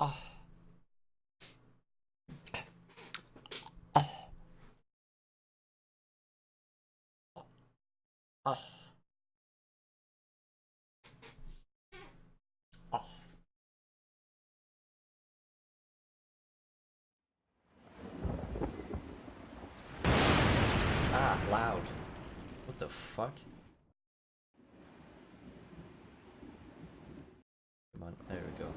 Oh, oh, oh, oh. Ah, loud. What the fuck? Come on, there we go.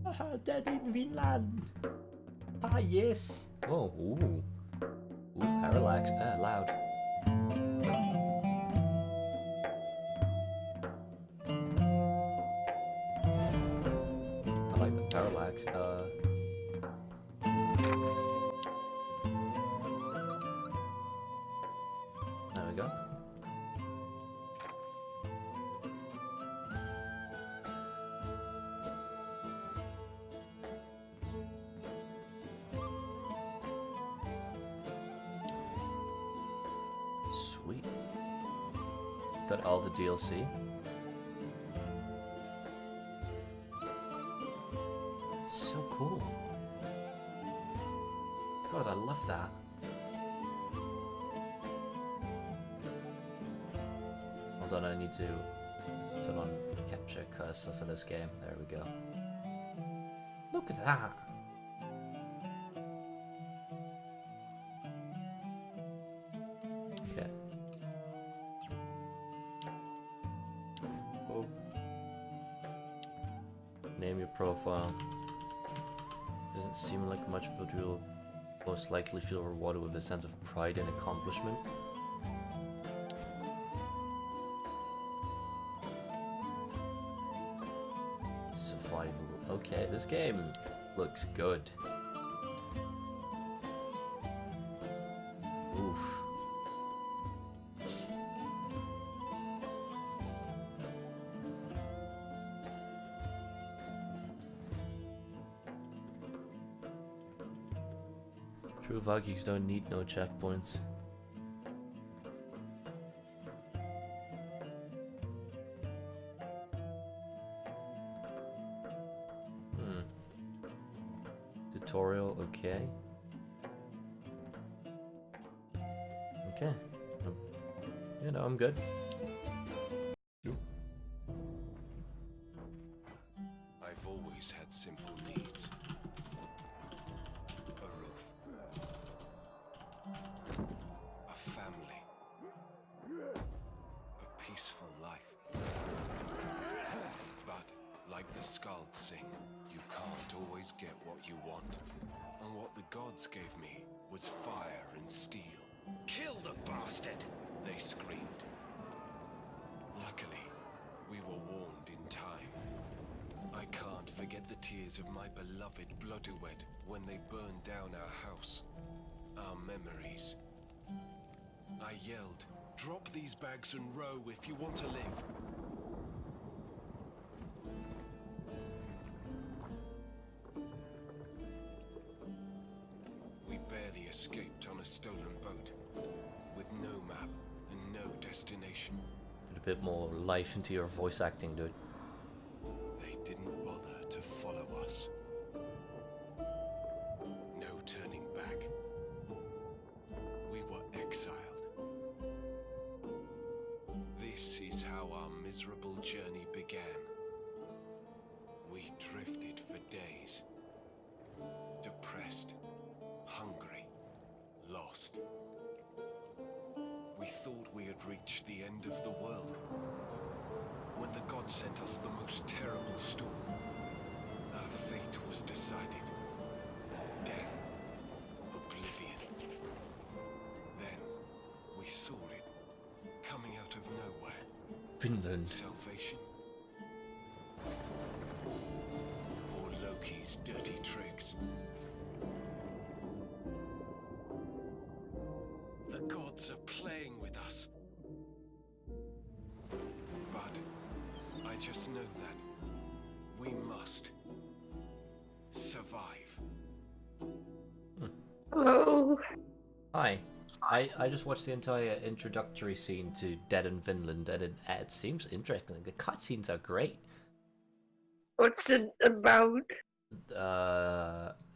Ah, dead in Vinland. Ah, yes. Oh, ooh. Ooh, parallax. Ah, loud. I like the parallax. There we go. Sweet. Got all the DLC. So cool. God, I love that. Hold on, I need to turn on capture cursor for this game. There we go. Look at that. Okay. Oh. Name your profile. Doesn't seem like much, but you'll most likely feel rewarded with a sense of pride and accomplishment. Survival. Okay, this game looks good. Oof. True Vikings don't need no checkpoints. Tutorial, okay. Okay. You know, I'm good. I've always had simple needs. A roof. A family. A peaceful life. But, like the Skalds sing, you can't always get what you want. And what the gods gave me was fire and steel. Kill the bastard! They screamed. Luckily, we were warned in time. I can't forget the tears of my beloved Bloodwed when they burned down our house. Our memories. I yelled, "Drop these bags and row if you want to live." We barely escaped on a stolen boat, with no map and no destination. Put a bit more life into your voice acting, dude. They didn't bother to follow us. No turning back. We were exiled. This is how our miserable journey began. We drifted for days. Depressed, hungry, lost. We thought we had reached the end of the world. When the gods sent us the most terrible storm, our fate was decided. Death, oblivion. Then, we saw it, coming out of nowhere. Vinland. Salvation? Or Loki's dirty tricks? The gods are playing with us. But I just know that we must survive. Hello. Hi. I just watched the entire introductory scene to Dead in Vinland, and it seems interesting. The cutscenes are great. What's it about?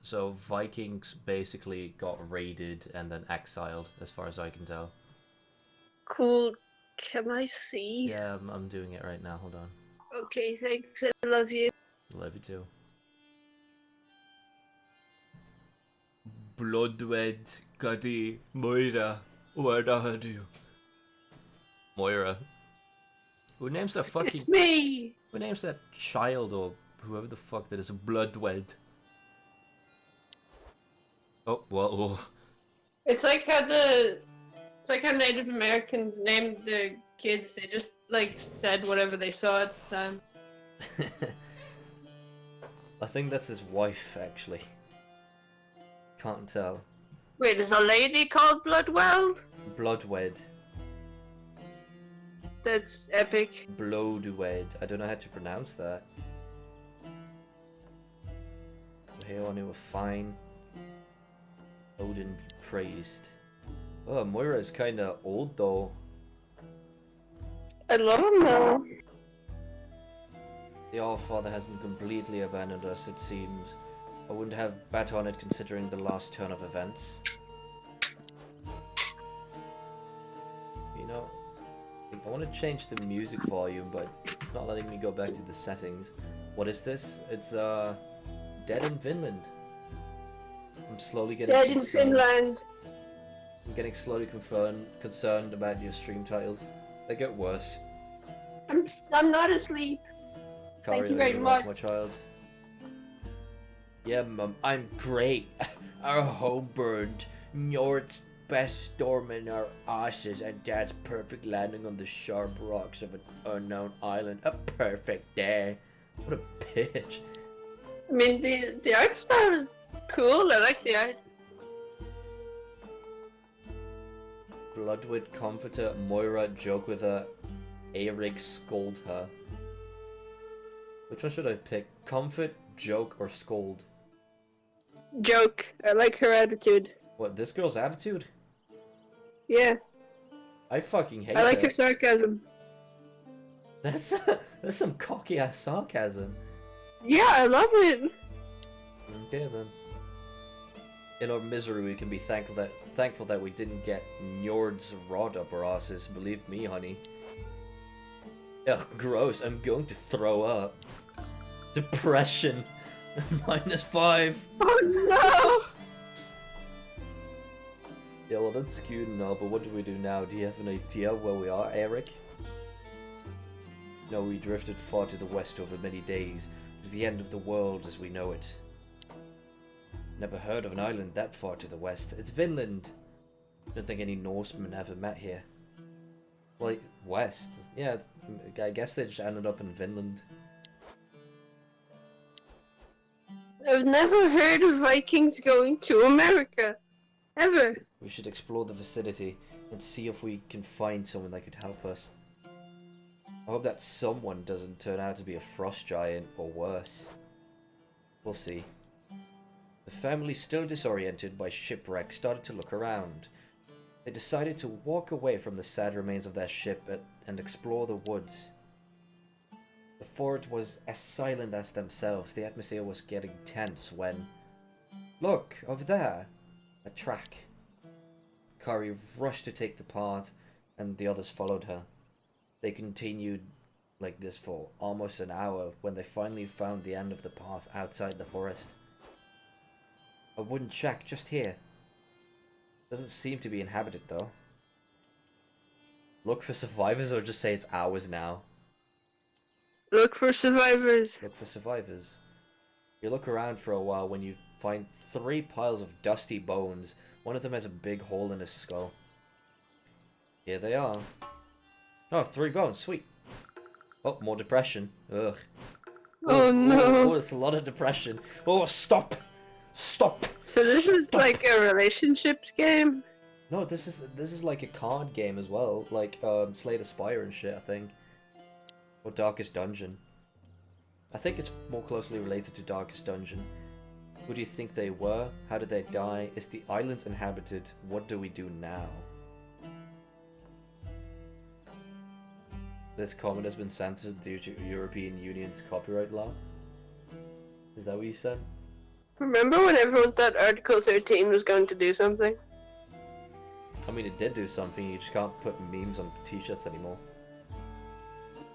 So Vikings basically got raided and then exiled, as far as I can tell. Cool. Can I see? Yeah, I'm doing it right now. Hold on. Okay, thanks. I love you. Love you too. Bloodwed, Cuddy, Moira, where are you? Moira. Who names that fucking... It's me! Who names that child or whoever the fuck that is Bloodwed? Oh, whoa. It's like how Native Americans named their kids. They just like said whatever they saw at the time. I think that's his wife, actually. Can't tell. Wait, is a lady called Bloodwell? Bloodwed. That's epic. Bloodwed. I don't know how to pronounce that. Here on were fine. Odin be praised. Oh, Moira's kinda old though. I love him now. The All-Father hasn't completely abandoned us, it seems. I wouldn't have bet on it considering the last turn of events. You know, I want to change the music volume, but it's not letting me go back to the settings. What is this? It's, Dead in Vinland. I'm slowly getting Dead in Finland. I'm getting slowly concerned about your stream titles. They get worse. I'm not asleep. Kari, Thank you are very right, much. my child. Yeah, Mum, I'm great. Our home burned. Njord's best storming our asses, and Dad's perfect landing on the sharp rocks of an unknown island. A perfect day. What a bitch. I mean, the art style is cool. I like the art. Bloodwood comforter Moira joke with her. Eirik scold her. Which one should I pick? Comfort, joke, or scold? Joke. I like her attitude. What, this girl's attitude? Yeah. I fucking hate I like her. her sarcasm. That's some cocky ass sarcasm. Yeah, I love it. Okay then. In our misery, we can be thankful that we didn't get Njord's rod up our asses. Believe me, honey. Ugh, gross. I'm going to throw up. Depression. -5. Oh no! Yeah, well, that's cute and all, but what do we do now? Do you have an idea where we are, Eric? No, we drifted far to the west over many days, to the end of the world as we know it. Never heard of an island that far to the west. It's Vinland. Don't think any Norsemen ever met here. Like, west? Yeah, I guess they just ended up in Vinland. I've never heard of Vikings going to America. Ever. We should explore the vicinity and see if we can find someone that could help us. I hope that someone doesn't turn out to be a frost giant or worse. We'll see. The family, still disoriented by shipwreck, started to look around. They decided to walk away from the sad remains of their ship and explore the woods. The fort was as silent as themselves. The atmosphere was getting tense when... Look, over there! A track. Kari rushed to take the path, and the others followed her. They continued like this for almost an hour when they finally found the end of the path outside the forest. A wooden shack just here. Doesn't seem to be inhabited though. Look for survivors or just say it's ours now? Look for survivors. Look for survivors. You look around for a while when you find 3 piles of dusty bones. One of them has a big hole in his skull. Here they are. Oh, 3 bones, sweet. Oh, more depression. Ugh. Oh no. Oh, it's a lot of depression. Oh, stop! Stop! So this is Stop. like a relationships game? No, this is like a card game as well, like Slay the Spire and shit, I think. Or Darkest Dungeon. I think it's more closely related to Darkest Dungeon. Who do you think they were? How did they die? Is the island inhabited? What do we do now? This comment has been censored due to European Union's copyright law. Is that what you said? Remember when everyone thought Article 13 was going to do something? I mean, it did do something. You just can't put memes on t-shirts anymore.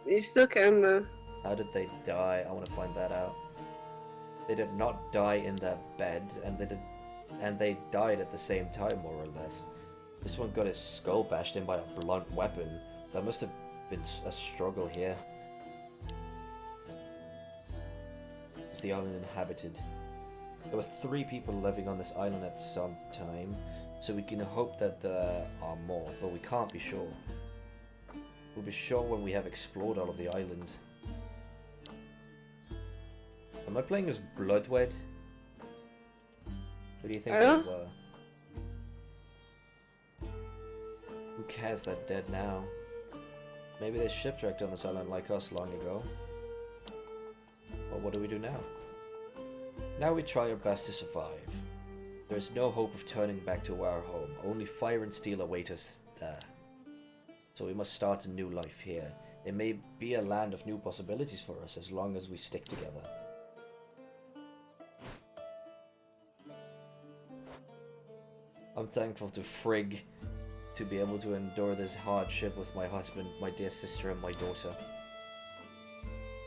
You still can, though. How did they die? I want to find that out. They did not die in their bed, and they died at the same time, more or less. This one got his skull bashed in by a blunt weapon. There must have been a struggle here. Is the island inhabited? There were 3 people living on this island at some time, so we can hope that there are more, but we can't be sure. We'll be sure when we have explored all of the island. Am I playing as Bloodwed? What do you think they were? Who cares, they're dead now. Maybe they shipwrecked on this island like us long ago. Well, what do we do now? Now we try our best to survive. There is no hope of turning back to our home. Only fire and steel await us there. So we must start a new life here. It may be a land of new possibilities for us as long as we stick together. I'm thankful to Frigg to be able to endure this hardship with my husband, my dear sister, and my daughter.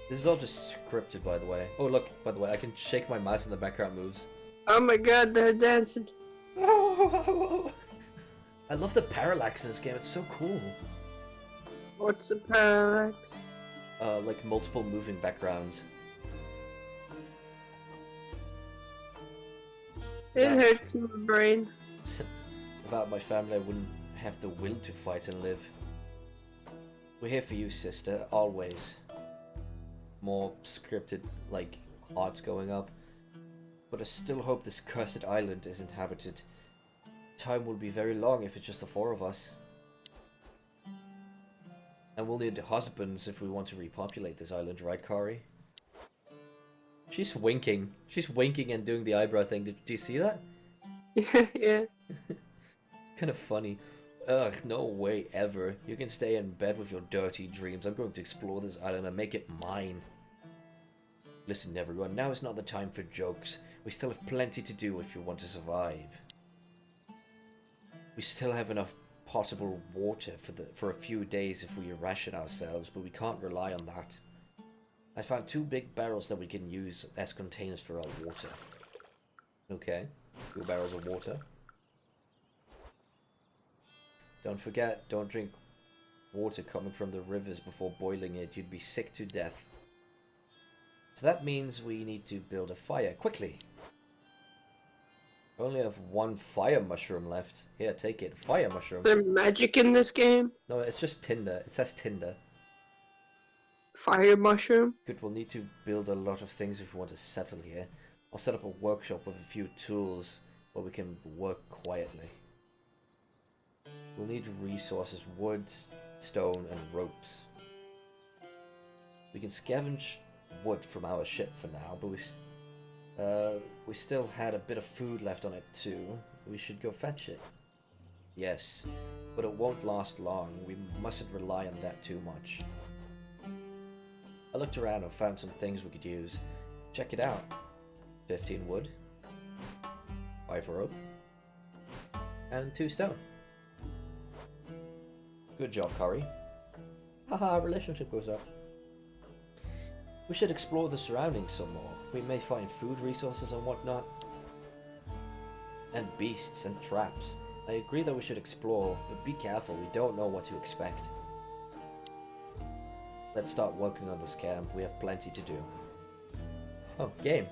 This is all just scripted, by the way. Oh, look, by the way, I can shake my mouse and the background moves. Oh my god, they're dancing. I love the parallax in this game, it's so cool. What's the parallax? Like multiple moving backgrounds. It hurts my brain. Without my family, I wouldn't have the will to fight and live. We're here for you, sister, always. More scripted, like, arts going up. But I still hope this cursed island is inhabited. Time will be very long if it's just the 4 of us. And we'll need husbands if we want to repopulate this island, right, Kari? She's winking. She's winking and doing the eyebrow thing. Did you see that? Yeah. Kind of funny. Ugh, no way ever. You can stay in bed with your dirty dreams. I'm going to explore this island and make it mine. Listen, everyone, now is not the time for jokes. We still have plenty to do if you want to survive. We still have enough potable water for a few days if we ration ourselves, but we can't rely on that. I found 2 big barrels that we can use as containers for our water. Okay, 2 barrels of water. Don't forget, don't drink water coming from the rivers before boiling it. You'd be sick to death. So that means we need to build a fire quickly. I only have 1 fire mushroom left. Here, take it. Fire mushroom. Is there magic in this game? No, it's just tinder. It says tinder. Fire mushroom? Good, we'll need to build a lot of things if we want to settle here. I'll set up a workshop with a few tools where we can work quietly. We'll need resources, wood, stone, and ropes. We can scavenge wood from our ship for now, but we still had a bit of food left on it too. We should go fetch it. Yes, but it won't last long. We mustn't rely on that too much. I looked around and found some things we could use. Check it out. 15 wood, 5 rope, and 2 stone. Good job, Kari. Haha, relationship goes up. We should explore the surroundings some more. We may find food resources and whatnot. And beasts and traps. I agree that we should explore, but be careful, we don't know what to expect. Let's start working on this camp, we have plenty to do. Oh, game.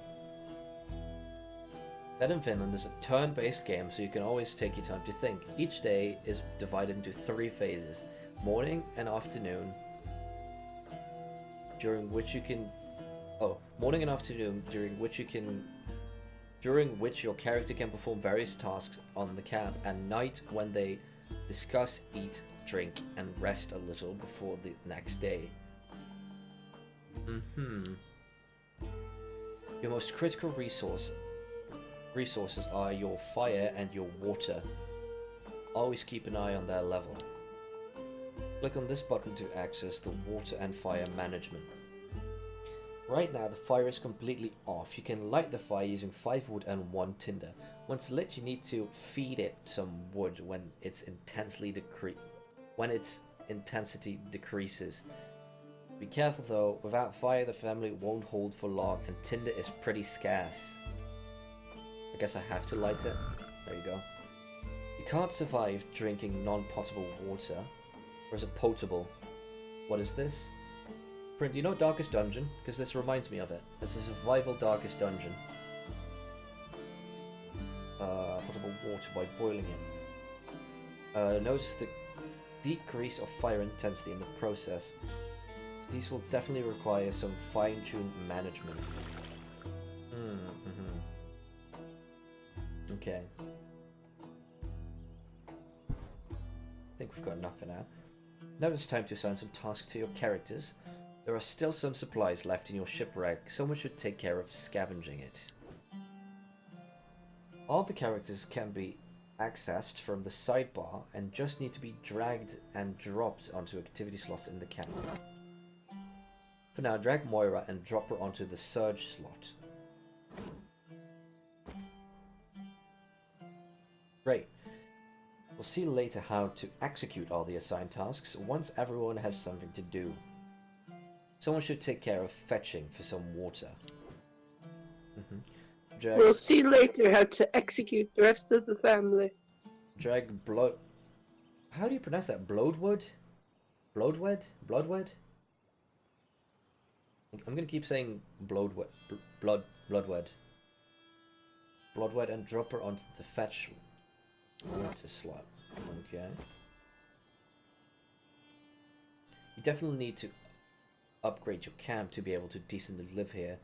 That in Vinland is a turn-based game, so you can always take your time to think. Each day is divided into 3 phases. Morning and afternoon. During which you can... Oh, morning and afternoon, during which your character can perform various tasks on the camp, and night when they discuss, eat, drink, and rest a little before the next day. Your most critical resource resources are your fire and your water. Always keep an eye on their level. Click on this button to access the water and fire management. Right now the fire is completely off. You can light the fire using 5 wood and 1 tinder. Once lit, you need to feed it some wood when its intensity decreases. Be careful though, without fire the family won't hold for long and tinder is pretty scarce. I guess I have to light it. There you go. You can't survive drinking non-potable water. Or is it potable? What is this? Print, do you know Darkest Dungeon? Because this reminds me of it. It's a survival Darkest Dungeon. Potable water by boiling it. Notice the decrease of fire intensity in the process. These will definitely require some fine-tuned management. Okay. I think we've got enough for now. Now it's time to assign some tasks to your characters. There are still some supplies left in your shipwreck. Someone should take care of scavenging it. All the characters can be accessed from the sidebar and just need to be dragged and dropped onto activity slots in the camp. For now, drag Moira and drop her onto the Surge slot. Great. We'll see later how to execute all the assigned tasks once everyone has something to do. Someone should take care of fetching for some water. We'll see later how to execute the rest of the family. Drag blood... How do you pronounce that? Bloodwood? Bloodwed? Bloodwed? I'm gonna keep saying Bloodwed. Bloodwed. Bloodwed and drop her onto the fetch water slot. Okay. You definitely need to upgrade your camp to be able to decently live here.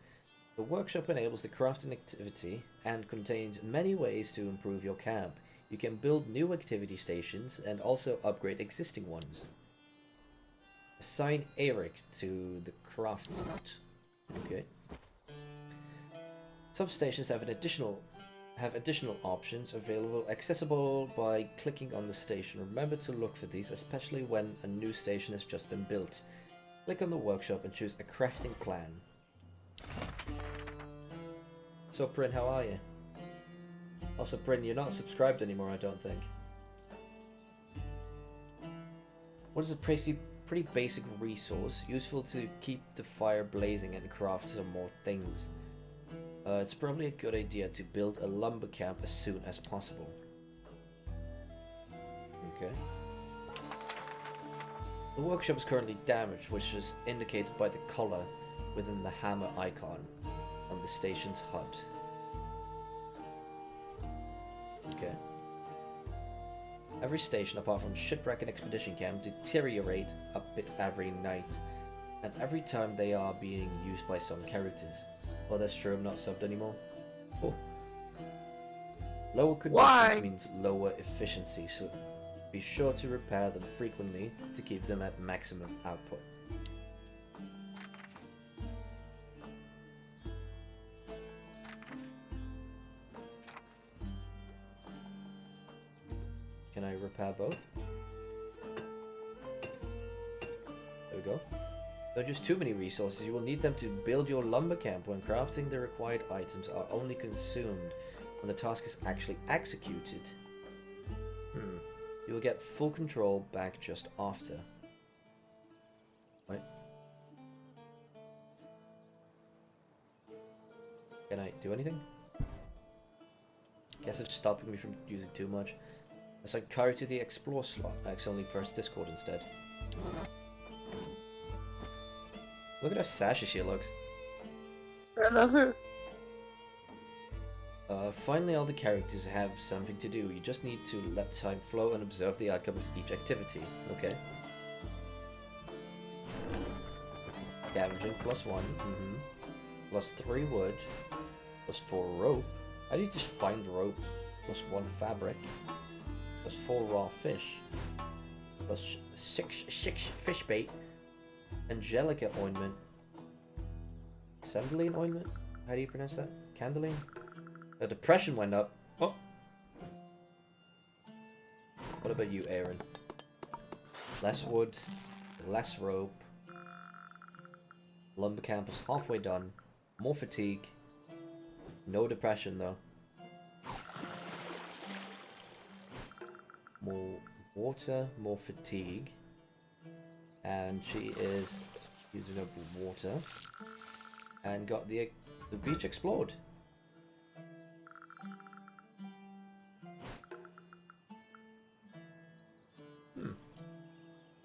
The workshop enables the crafting activity and contains many ways to improve your camp. You can build new activity stations and also upgrade existing ones. Assign Eric to the craft slot. Okay. Some stations have additional options available, accessible by clicking on the station. Remember to look for these, especially when a new station has just been built. Click on the workshop and choose a crafting plan. So Prin, how are you? Also Prin, you're not subscribed anymore, I don't think. What is a pretty basic resource, useful to keep the fire blazing and craft some more things. It's probably a good idea to build a lumber camp as soon as possible. Okay. The workshop is currently damaged, which is indicated by the color within the hammer icon on the station's HUD. Okay. Every station apart from Shipwreck and Expedition Camp deteriorate a bit every night, and every time they are being used by some characters. Well, that's true, I'm not subbed anymore. Oh. Lower conditions means lower efficiency, so be sure to repair them frequently to keep them at maximum output. Can I repair both? There we go. There are just too many resources. You will need them to build your lumber camp when crafting. The required items are only consumed when the task is actually executed. You will get full control back just after. Right. Can I do anything? Guess it's stopping me from using too much. Assign Kari to the explore slot. I accidentally pressed Discord instead. Look at how sassy she looks. I love her. Finally, all the characters have something to do. You just need to let time flow and observe the outcome of each activity. Okay. Scavenging, +1. +3 wood. +4 rope. How do you just find rope? +1 fabric. +4 raw fish. +6 fish bait. Angelica ointment. Sandaline ointment? How do you pronounce that? Candaline? The depression went up. Oh. What about you, Aaron? Less wood, less rope. Lumber camp is halfway done. More fatigue. No depression though. More water, more fatigue. And she is using up water. And got the beach explored.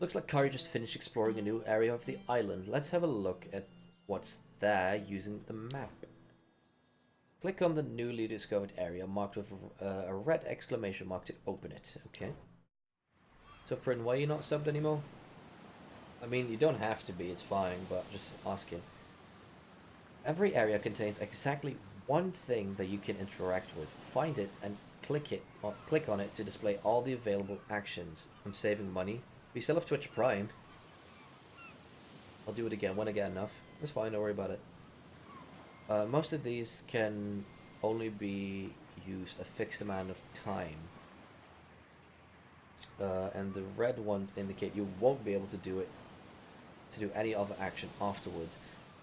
Looks like Kari just finished exploring a new area of the island. Let's have a look at what's there using the map. Click on the newly discovered area marked with a red exclamation mark to open it. Okay. So, Prin, why are you not subbed anymore? I mean, you don't have to be, it's fine, but just asking. Every area contains exactly one thing that you can interact with. Find it and click on it to display all the available actions. I'm saving money. We still have Twitch Prime. I'll do it again when I get enough. It's fine, don't worry about it. Most of these can only be used a fixed amount of time. And the red ones indicate you won't be able to do any other action afterwards.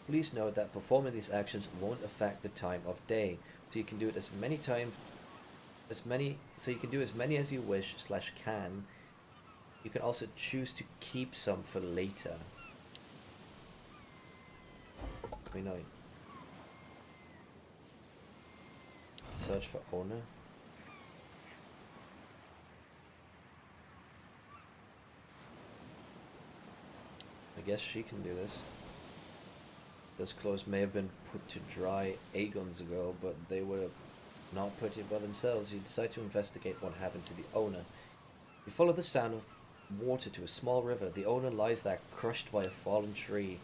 Please note that performing these actions won't affect the time of day, so you can do it as many as you wish / can. You can also choose to keep some for later. 29. Search for owner. I guess she can do this. Those clothes may have been put to dry aeons ago, but they were not put here by themselves. You decide to investigate what happened to the owner. You follow the sound of water to a small river. The owner lies there crushed by a fallen tree.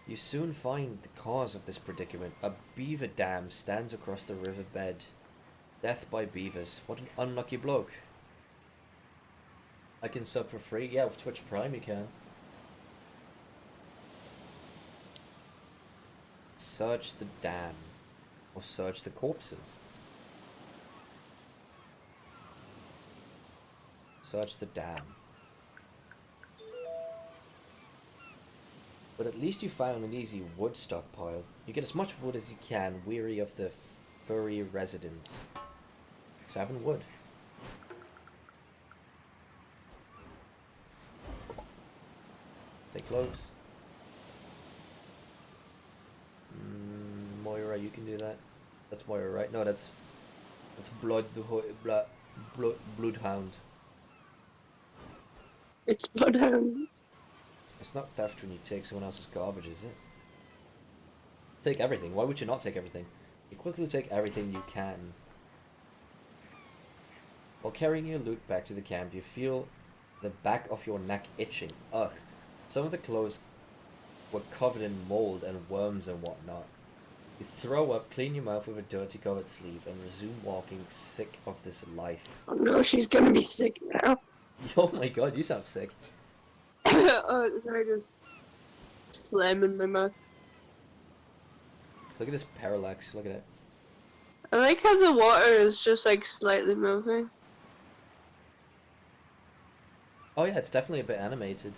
You soon find the cause of this predicament. A beaver dam stands across the riverbed. Death by beavers. What an unlucky bloke. I can sub for free? Yeah, with Twitch Prime you can. Search the dam. Or search the corpses. Search the dam. But at least you found an easy wood stockpile. You get as much wood as you can, weary of the furry residents. 7 wood. Take clothes. Moira, you can do that. That's Moira, right? No, that's Bloodhound. It's Bloodhound. It's not theft when you take someone else's garbage, is it? Take everything. Why would you not take everything? You quickly take everything you can. While carrying your loot back to the camp, you feel the back of your neck itching. Ugh. Some of the clothes were covered in mold and worms and whatnot. You throw up, clean your mouth with a dirty covered sleeve, and resume walking, sick of this life. Oh no, she's gonna be sick now. Oh my god, you sound sick. Oh, sorry, just phlegm in my mouth. Look at this parallax, look at it. I like how the water is just like slightly moving. Oh yeah, it's definitely a bit animated.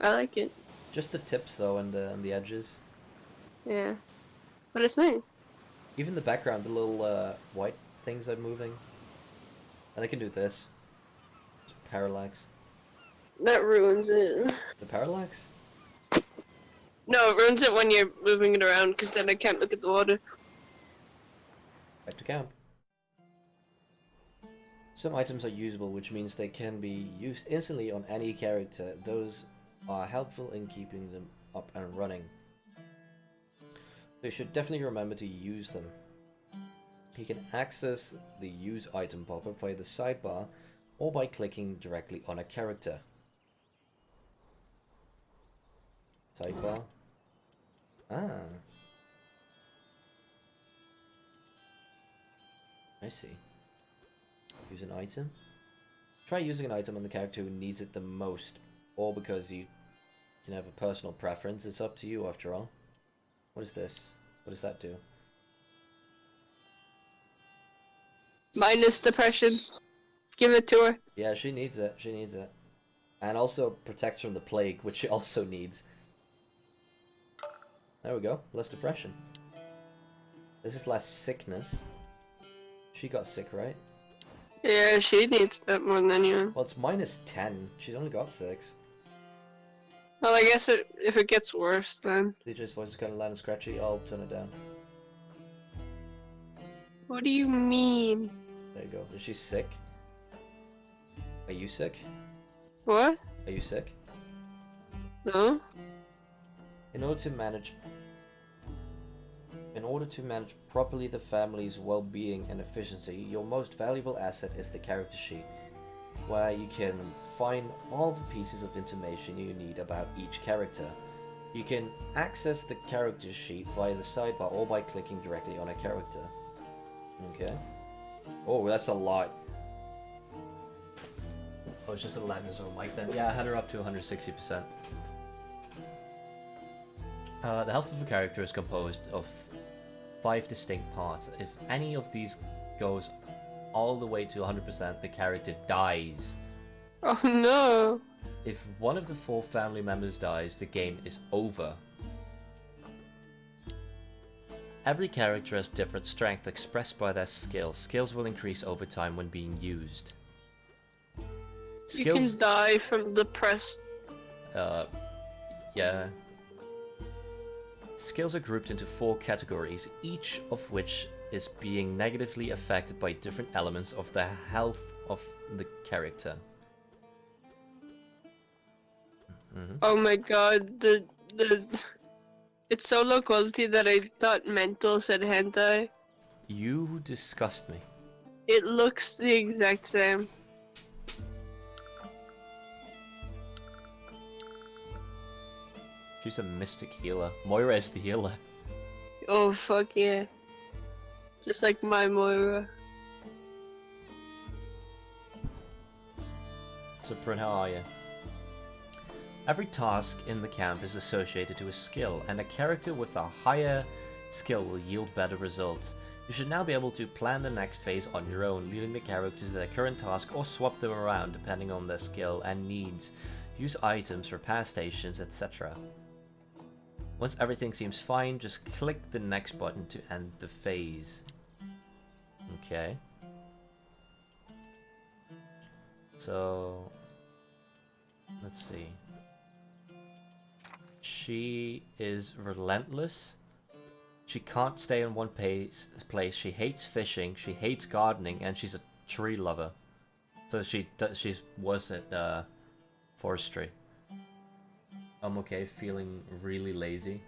I like it. Just the tips though, and the edges. Yeah. But it's nice. Even the background, the little white things are moving. And I can do this. Just parallax. That ruins it. The parallax? No, it ruins it when you're moving it around, because then I can't look at the water. Back to camp. Some items are usable, which means they can be used instantly on any character. Those are helpful in keeping them up and running. So you should definitely remember to use them. You can access the use item pop-up via the sidebar or by clicking directly on a character. Sidebar. Ah. I see. Use an item. Try using an item on the character who needs it the most, or because you can have a personal preference. It's up to you after all. What is this? What does that do? Minus depression. Give it to her. Yeah, she needs it. She needs it. And also protects from the plague, which she also needs. There we go. Less depression. This is less sickness. She got sick, right? Yeah, she needs that more than anyone. Well, it's minus 10. She's only got 6. Well, I guess if it gets worse, then. DJ's voice is kind of loud and scratchy. I'll turn it down. What do you mean? There you go. Is she sick? Are you sick? What? Are you sick? No? In order to manage properly the family's well-being and efficiency, your most valuable asset is the character sheet, where you can find all the pieces of information you need about each character. You can access the character sheet via the sidebar or by clicking directly on a character. Okay. Oh, that's a lot. Oh, it's just a lightness of a mic then. Yeah, I had her up to 160%. The health of a character is composed of 5 distinct parts. If any of these goes all the way to 100%, the character dies. Oh no! If one of the 4 family members dies, the game is over. Every character has different strength expressed by their skills. Skills will increase over time when being used. You can die from depressed. Yeah. Skills are grouped into 4 categories, each of which is being negatively affected by different elements of the health of the character. Oh my god, it's so low quality that I thought mental said hentai. You disgust me. It looks the exact same. She's a mystic healer. Moira is the healer. Oh fuck yeah. Just like my Moira. So Bryn, how are you? Every task in the camp is associated to a skill, and a character with a higher skill will yield better results. You should now be able to plan the next phase on your own, leaving the characters to their current task or swap them around depending on their skill and needs. Use items for pass stations, etc. Once everything seems fine, just click the next button to end the phase. Okay. So, let's see. She is relentless. She can't stay in one place. She hates fishing. She hates gardening, and she's a tree lover. So she was at forestry. I'm okay feeling really lazy.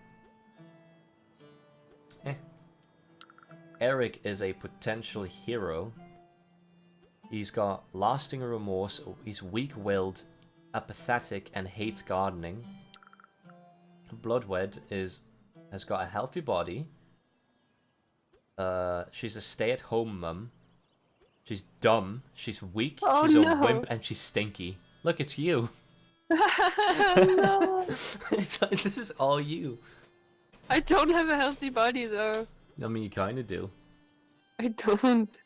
Eric is a potential hero. He's got lasting remorse. He's weak-willed, apathetic, and hates gardening. Bloodwed has got a healthy body. She's a stay-at-home mum. She's dumb. She's weak. Oh, she's no. a wimp, and she's stinky. Look, it's you. No. This is all you. I don't have a healthy body though. I mean, you kind of do. I don't.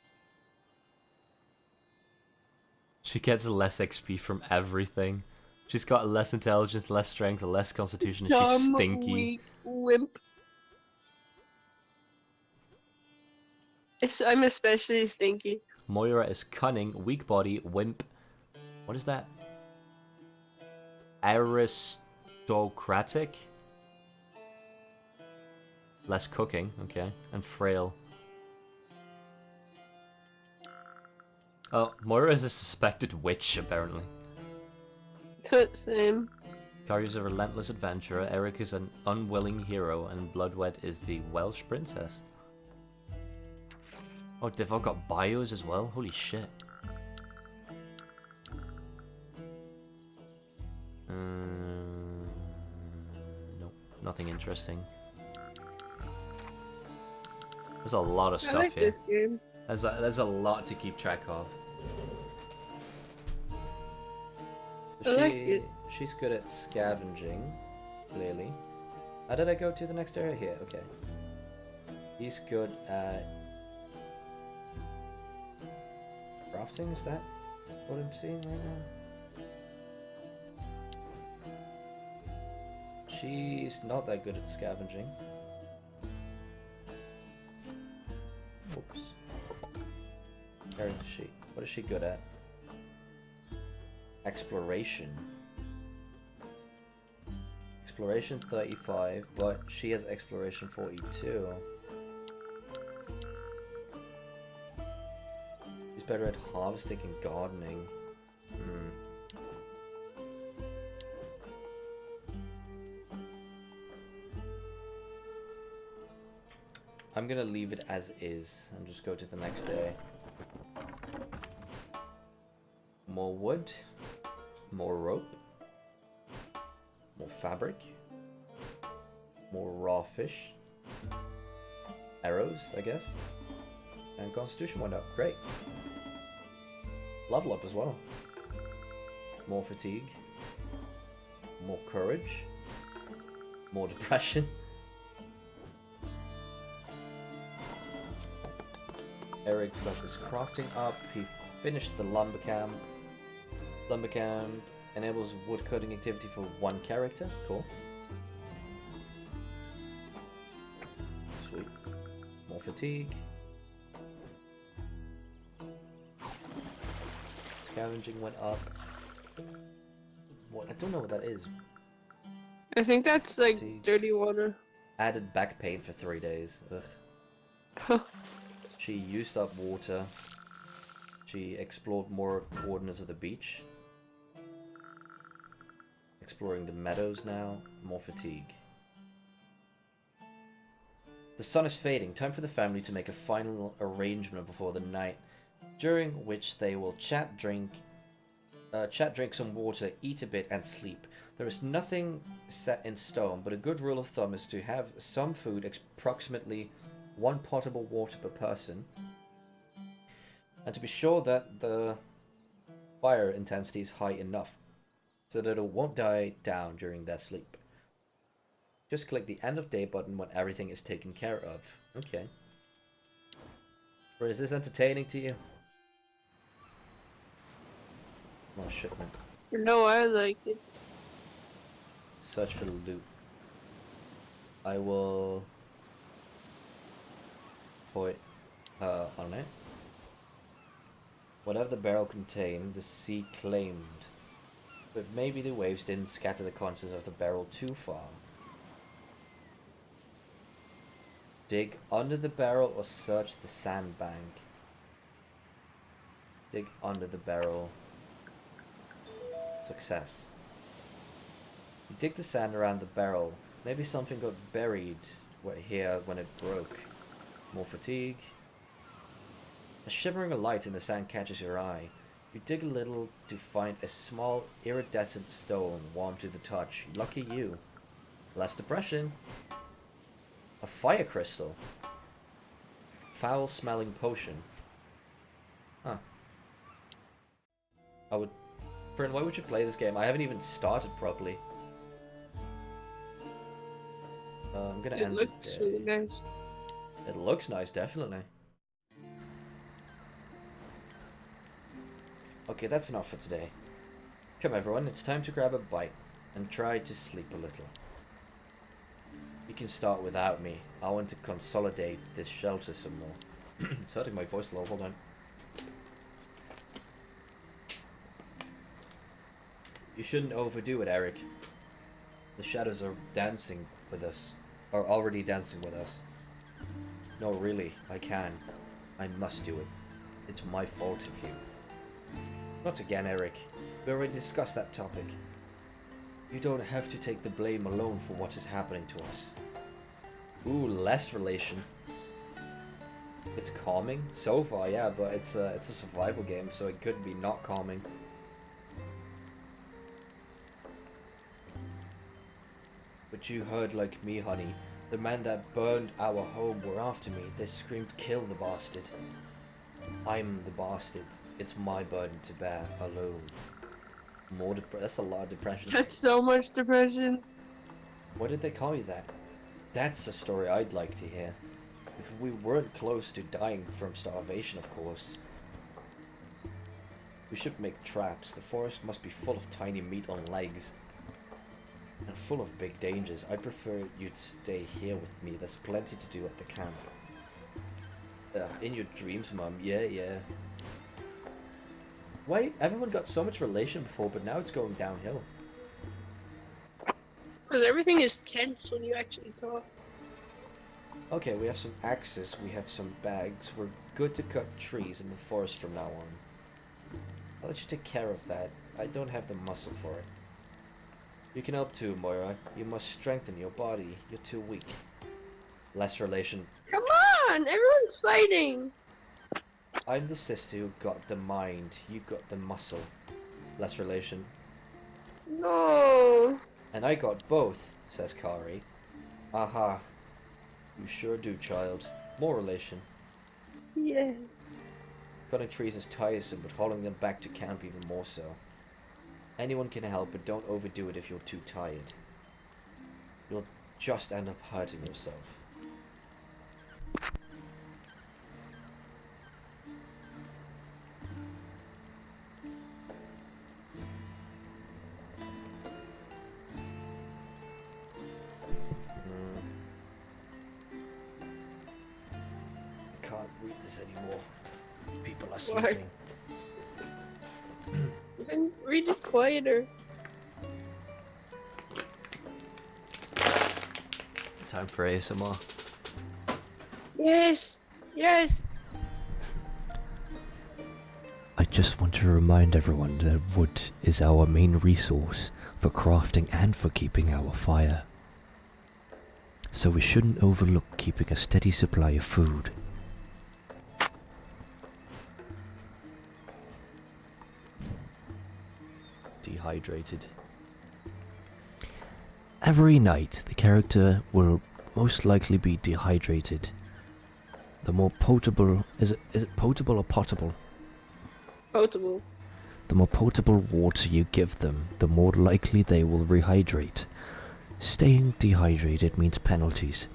She gets less XP from everything. She's got less intelligence, less strength, less constitution, and she's Dumb, stinky. weak wimp. I'm especially stinky. Moira is cunning, weak body, wimp. What is that? Aristocratic? Less cooking, okay. And frail. Oh, Moira is a suspected witch, apparently. Same. Kari's a relentless adventurer, Eric is an unwilling hero, and Bloodwed is the Welsh princess. Oh, they've all got bios as well? Holy shit. Nope, nothing interesting. There's a lot of I stuff like here. this game. There's a lot to keep track of. I like it. She's good at scavenging, clearly. How did I go to the next area here? Okay. He's good at crafting, is that what I'm seeing right now? She's not that good at scavenging. Oops. Where is she? What is she good at? Exploration. Exploration 35, but she has exploration 42. She's better at harvesting and gardening. I'm gonna leave it as is and just go to the next day. More wood, more rope, more fabric, more raw fish, arrows, I guess, and constitution went up. Great. Level up as well. More fatigue, more courage, more depression. Eric got his crafting up. He finished the lumber camp. Lumber camp enables woodcutting activity for one character. Cool. Sweet. More fatigue. Scavenging went up. What? I don't know what that is. I think that's like Fatigue. dirty water. Added back pain for 3 days. Ugh. She used up water. She explored more corners of the beach. Exploring the meadows now. More fatigue. The sun is fading. Time for the family to make a final arrangement before the night, during which they will chat, drink some water, eat a bit, and sleep. There is nothing set in stone, but a good rule of thumb is to have some food, approximately 1 potable water per person, and to be sure that the fire intensity is high enough so that it won't die down during their sleep. Just click the end of day button when everything is taken care of. Okay. Or is this entertaining to you? Oh shit, man. No, I like it. Search for the loot. I will put on it. Whatever the barrel contained, the sea claimed. But maybe the waves didn't scatter the contents of the barrel too far. Dig under the barrel or search the sandbank. Dig under the barrel. Success. You dig the sand around the barrel. Maybe something got buried here when it broke. More fatigue. A shimmering light in the sand catches your eye. You dig a little to find a small iridescent stone warm to the touch. Lucky you. Less depression. A fire crystal. Foul smelling potion. Huh. Bryn, why would you play this game? I haven't even started properly. I'm gonna end It looks really nice. It looks nice, definitely. Okay, that's enough for today. Come everyone, it's time to grab a bite and try to sleep a little. You can start without me. I want to consolidate this shelter some more. It's hurting my voice a little, hold on. You shouldn't overdo it, Eric. The shadows are dancing with us. Are already dancing with us. No, really, I can. I must do it. It's my fault if you... Not again, Eric. We already discussed that topic. You don't have to take the blame alone for what is happening to us. Ooh, less relation. It's calming? So far, yeah, but it's a survival game, so it could be not calming. But you heard like me, honey. The men that burned our home were after me. They screamed, kill the bastard. I'm the bastard. It's my burden to bear alone. More that's a lot of depression. That's so much depression. Why did they call you that? That's a story I'd like to hear. If we weren't close to dying from starvation, of course. We should make traps. The forest must be full of tiny meat on legs. And full of big dangers. I'd prefer you'd stay here with me. There's plenty to do at the camp. In your dreams, Mum. Yeah, yeah. Why? Everyone got so much relation before, but now it's going downhill. Because everything is tense when you actually talk. Okay, we have some axes, we have some bags. We're good to cut trees in the forest from now on. I'll let you take care of that. I don't have the muscle for it. You can help too, Moira. You must strengthen your body. You're too weak. Less relation. Come on! Everyone's fighting! I'm the sister who got the mind. You got the muscle. Less relation. No! And I got both, says Kari. Aha. You sure do, child. More relation. Yeah. Cutting trees is tiresome, but hauling them back to camp even more so. Anyone can help, but don't overdo it if you're too tired. You'll just end up hurting yourself. I can't read this anymore. People are sleeping. Then read it quieter. Time for ASMR. Yes! Yes! I just want to remind everyone that wood is our main resource for crafting and for keeping our fire. So we shouldn't overlook keeping a steady supply of food. Dehydrated. Every night the character will most likely be dehydrated. The more potable... Is it potable or potable? Potable. The more potable water you give them, the more likely they will rehydrate. Staying dehydrated means penalties,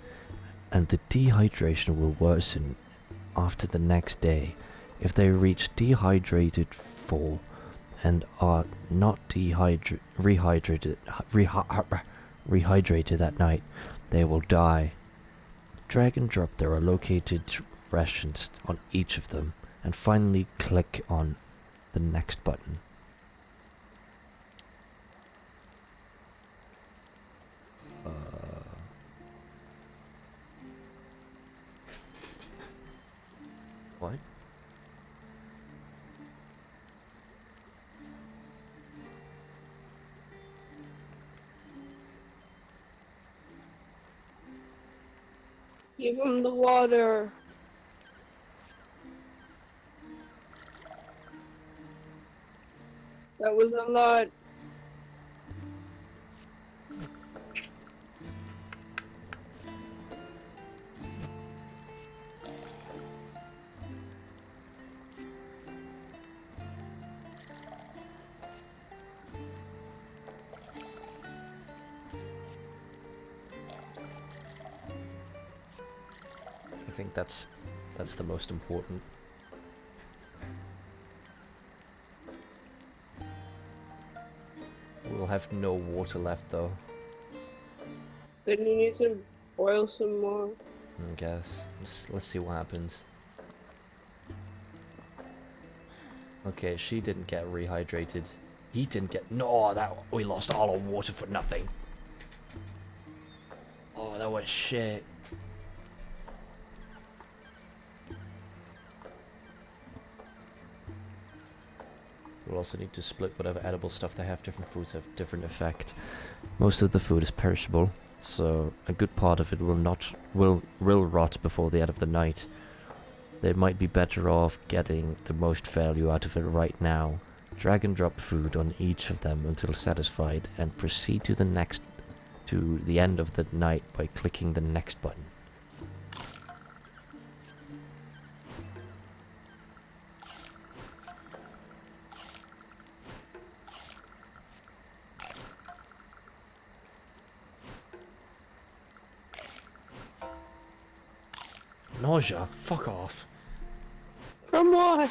and the dehydration will worsen after the next day. If they reach dehydrated 4 and are not rehydrated that night, they will die. Drag and drop there are located rations on each of them, and finally click on the next button. What? Give him the water. That was a lot. I think that's the most important. We'll have no water left though, Then you need to boil some more. I guess. Let's see what happens. Okay, she didn't get rehydrated. He didn't get... No, we lost all our water for nothing. Oh, that was shit. We'll also need to split whatever edible stuff they have. Different foods have different effects. Most of the food is perishable, so a good part of it will rot before the end of the night. They might be better off getting the most value out of it right now. Drag and drop food on each of them until satisfied, and proceed to the end of the night by clicking the next button. Nausea? Fuck off. From what?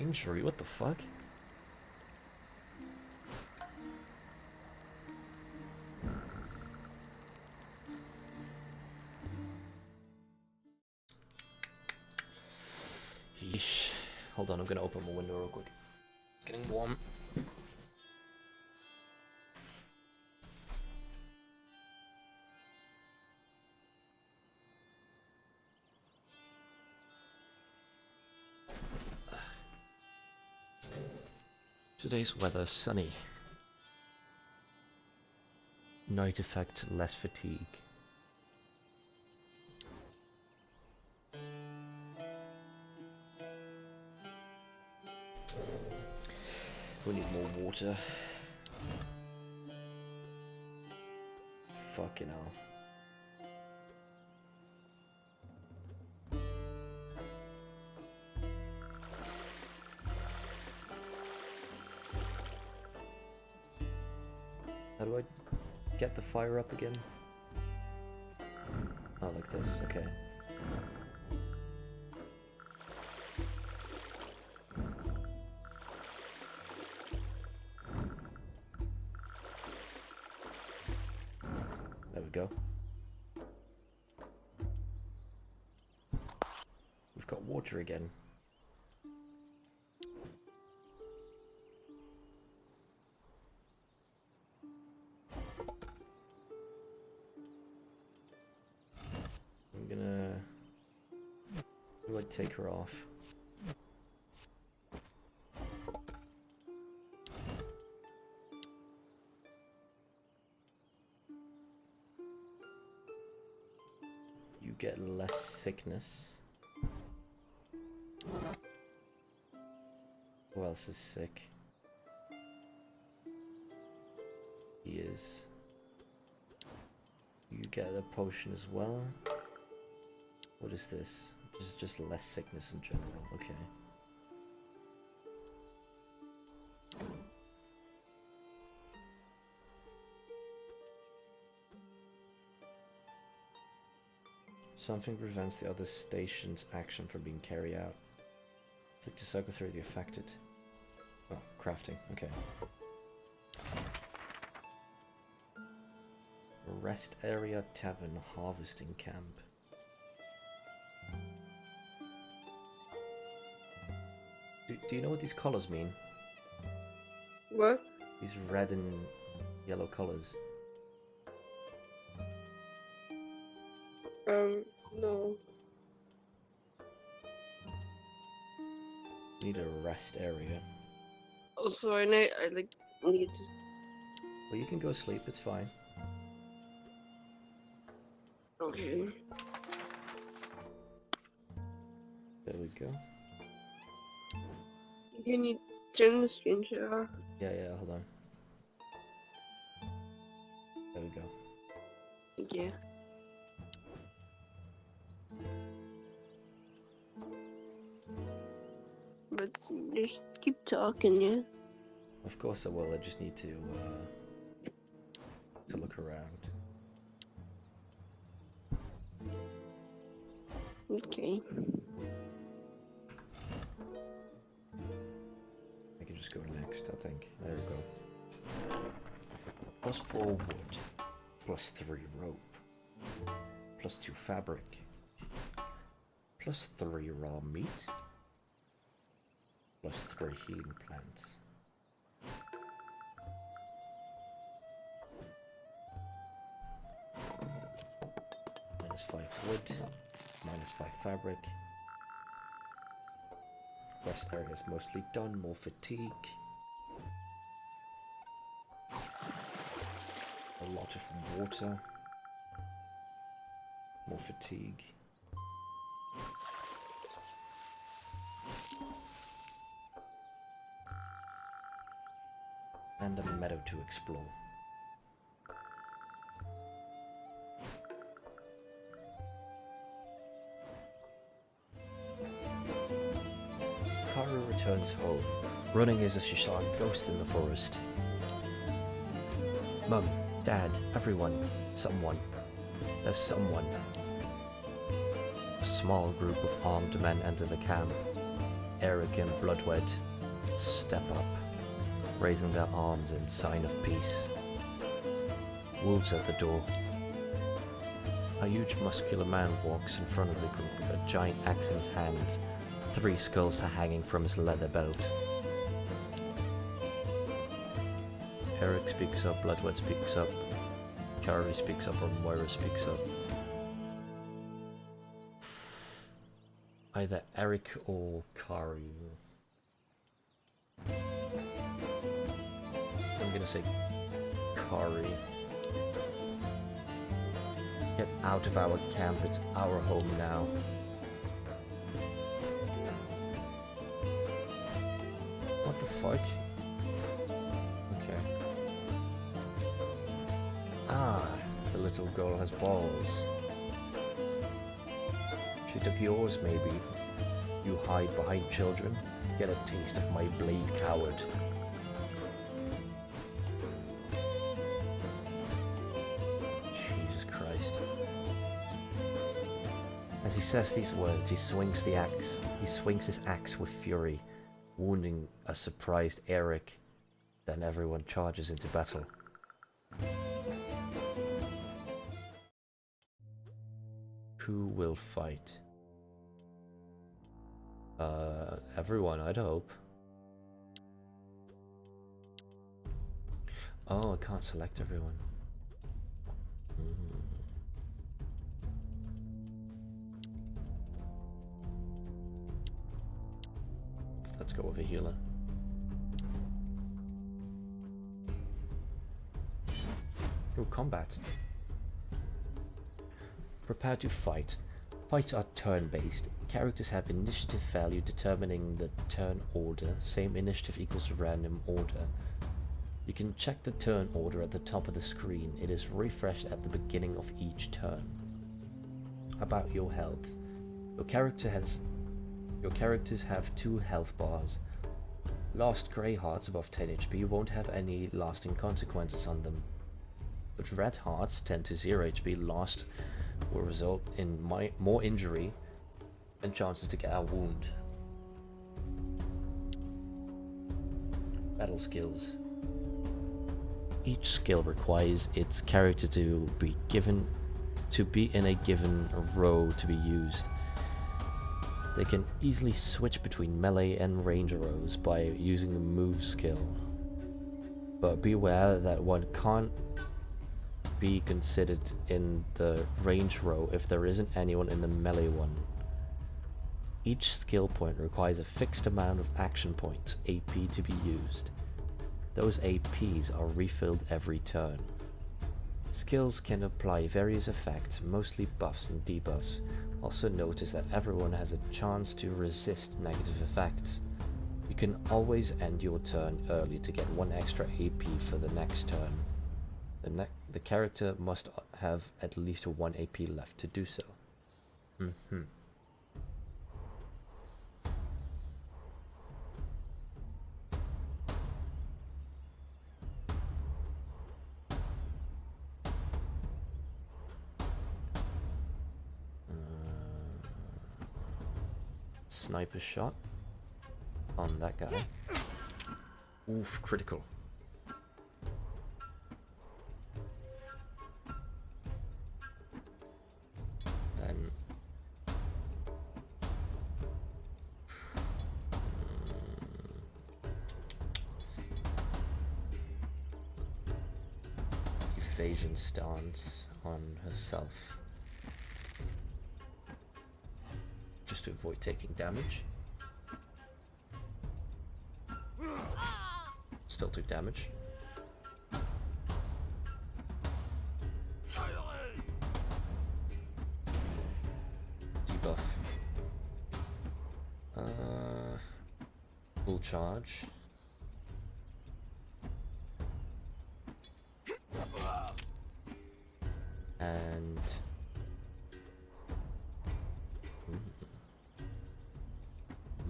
Injury? What the fuck? Yeesh. Hold on, I'm gonna open my window real quick. It's getting warm. Today's weather sunny. Night effect, less fatigue. We need more water. Fucking hell. How do I get the fire up again? Oh, like this, okay. There we go. We've got water again. I'm gonna... How do I take her off? You get less sickness. Who else is sick? He is. You get a potion as well. What is this? Just less sickness in general. Okay. Something prevents the other station's action from being carried out. Click to cycle through the affected. Oh, crafting. Okay. Rest area, tavern, harvesting camp. Do you know what these colors mean? What? These red and yellow colors. No. Need a rest area. Also, I need to... Well, you can go sleep, it's fine. Okay. There we go. Can you turn the screen share off? Yeah, hold on. There we go. Thank you. But just keep talking, yeah? Of course I will, I just need to look around. Okay. I can just go next, I think. There we go. Plus 4 wood. Plus 3 rope. Plus 2 fabric. Plus 3 raw meat. Plus 3 healing plants. Minus 5 wood. Minus 5 fabric. Rest area is mostly done. More fatigue. A lot of water. More fatigue. And a meadow to explore. Karu returns home, running as if she saw a ghost in the forest. Mum, Dad, everyone, someone. There's someone. A small group of armed men enter the camp. Eric and Bloodwed step up, raising their arms in sign of peace. Wolves at the door. A huge muscular man walks in front of the group, a giant axe in his hand. 3 skulls are hanging from his leather belt. Eric speaks up, Bloodwed speaks up, Kari speaks up, or Moira speaks up. Either Eric or Kari. I'm gonna say Kari. Get out of our camp, it's our home now. What the fuck? Okay. Ah, the little girl has balls. She took yours, maybe. You hide behind children. Get a taste of my blade, coward. Jesus Christ. As he says these words, he swings the axe. He swings his axe with fury, wounding a surprised Eric. Then everyone charges into battle. Who will fight? Everyone, I'd hope. Oh, I can't select everyone. Let's go with a healer. Oh, combat. Prepare to fight. Fights are turn-based. Characters have initiative value determining the turn order. Same initiative equals random order. You can check the turn order at the top of the screen. It is refreshed at the beginning of each turn. About your health. Your characters have 2 health bars. Lost grey hearts above 10 HP won't have any lasting consequences on them. But red hearts 10 to 0 HP lost will result in more injury and chances to get a wound. Battle skills. Each skill requires its character to be in a given row to be used. They can easily switch between melee and range rows by using a move skill. But beware that one can't be considered in the range row if there isn't anyone in the melee one. Each skill point requires a fixed amount of action points, AP, to be used. Those APs are refilled every turn. Skills can apply various effects, mostly buffs and debuffs. Also notice that everyone has a chance to resist negative effects. You can always end your turn early to get 1 extra AP for the next turn. The character must have at least 1 AP left to do so. Sniper shot on that guy. Oof, critical. Then evasion stance on herself, just to avoid taking damage. Still took damage. Debuff. Full charge. And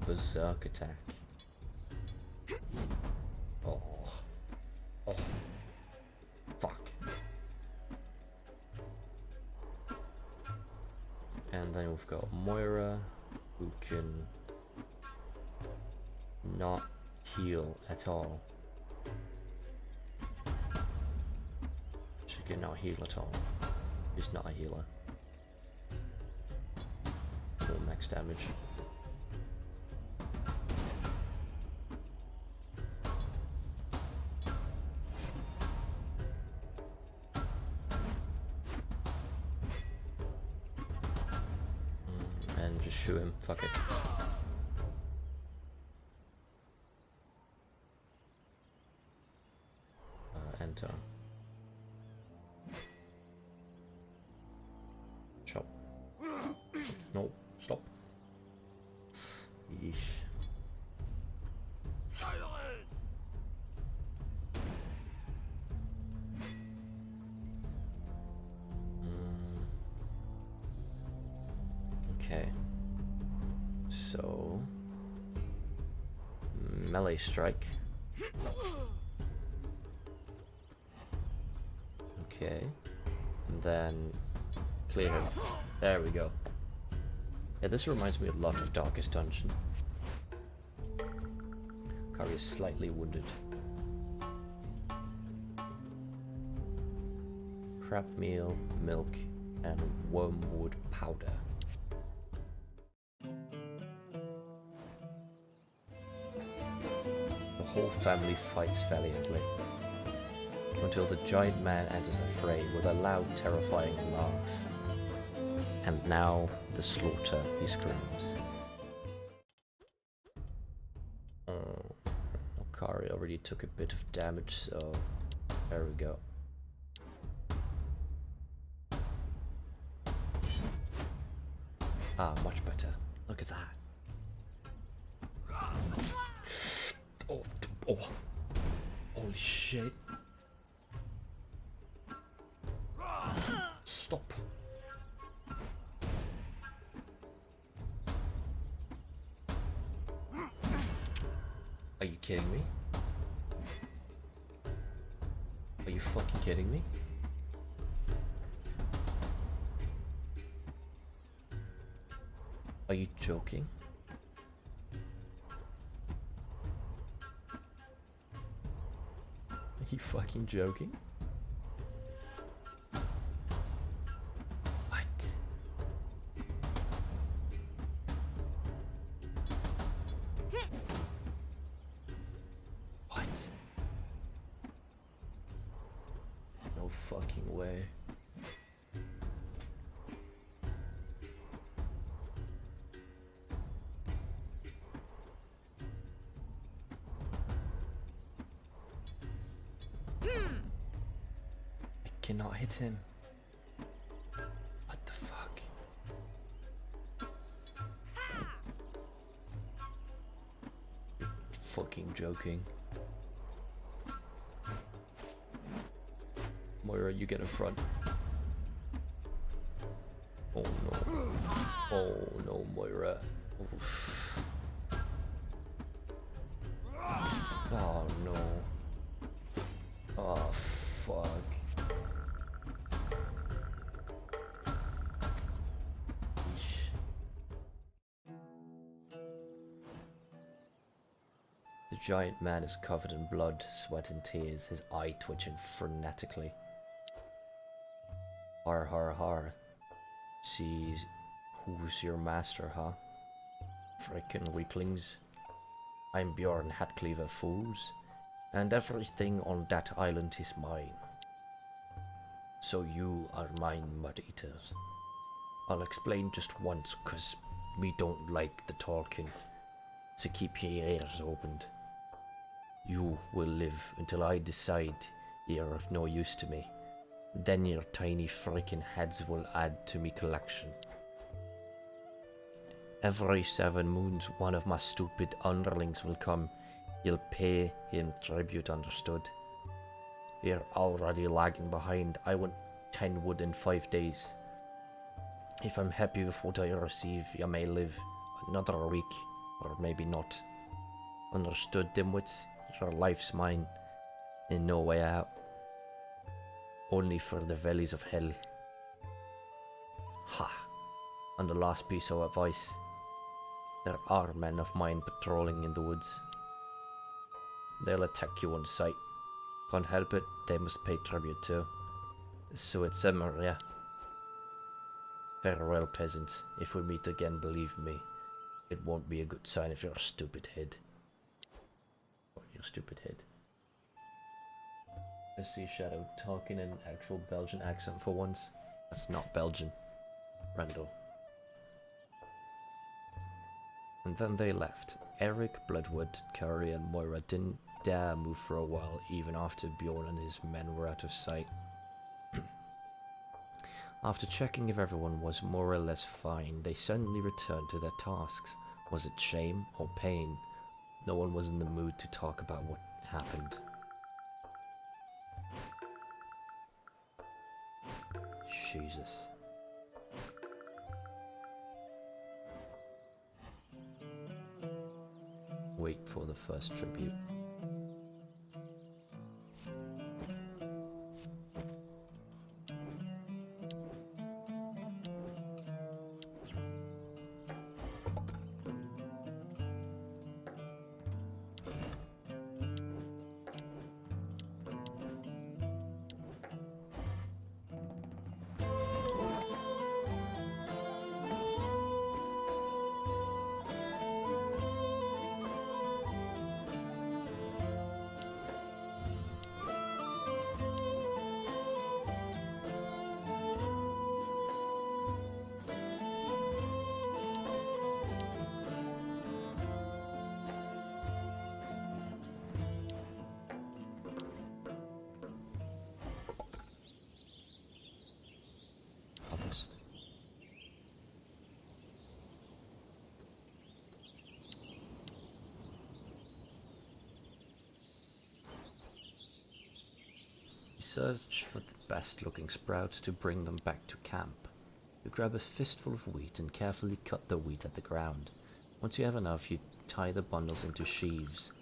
berserk attack. Oh, fuck. And then we've got Moira, who can not heal at all. She cannot heal at all. She's not a healer. Full max damage. And just shoot him. Fuck it. Enter. Chop. No, stop. Yeesh. Okay. So melee strike. Okay. And then clear him. There we go. Yeah, this reminds me a lot of Darkest Dungeon. Kari is slightly wounded. Crab meal, milk, and wormwood powder. The whole family fights valiantly until the giant man enters the fray with a loud, terrifying laugh. And now the slaughter, he screams. Oh, Kari already took a bit of damage, so there we go. Ah, much better. Look at that. Oh, oh. Holy shit. Stop. Are you kidding me? Are you fucking kidding me? Are you joking? Are you fucking joking? What? What? No fucking way. Cannot hit him. What the fuck? Fucking joking. Moira, you get in front. Oh no. Oh no, Moira. Oof. Oh no. Oh fuck. The giant man is covered in blood, sweat and tears, his eye twitching frenetically. Har har har. See, who's your master, huh? Frickin' weaklings. I'm Bjorn Hatcleaver Fools, and everything on that island is mine. So you are mine, mud eaters. I'll explain just once, cause we don't like the talking. So keep your ears opened. You will live until I decide you're of no use to me. Then your tiny freaking heads will add to me collection. Every 7 moons, one of my stupid underlings will come. You'll pay him tribute, understood? You're already lagging behind. I want 10 wood in 5 days. If I'm happy with what I receive, you may live another week, or maybe not. Understood, dimwits? Your life's mine, and no way out. Only for the valleys of hell. Ha! And the last piece of advice. There are men of mine patrolling in the woods. they'll attack you on sight. Can't help it, they must pay tribute too. So it's yeah. Farewell, peasants. If we meet again, believe me, it won't be a good sign of your stupid head. Or your stupid head. I see Shadow talking in actual Belgian accent for once. That's not Belgian. Randall. And then they left. Eric, Bloodwood, Curry and Moira didn't dare move for a while, even after Bjorn and his men were out of sight. After checking if everyone was more or less fine, they suddenly returned to their tasks. Was it shame or pain? No one was in the mood to talk about what happened. Jesus. Wait for the first tribute. Harvest. You search for the best looking sprouts to bring them back to camp. You grab a fistful of wheat and carefully cut the wheat at the ground. Once you have enough, you tie the bundles into sheaves.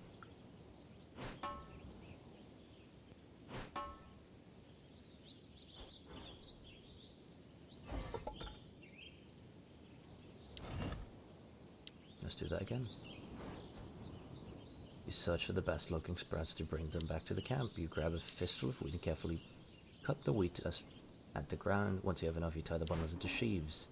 Let's do that again. You search for the best looking sprouts to bring them back to the camp. You grab a fistful of wheat and carefully cut the wheat at the ground. Once you have enough, you tie the bundles into sheaves.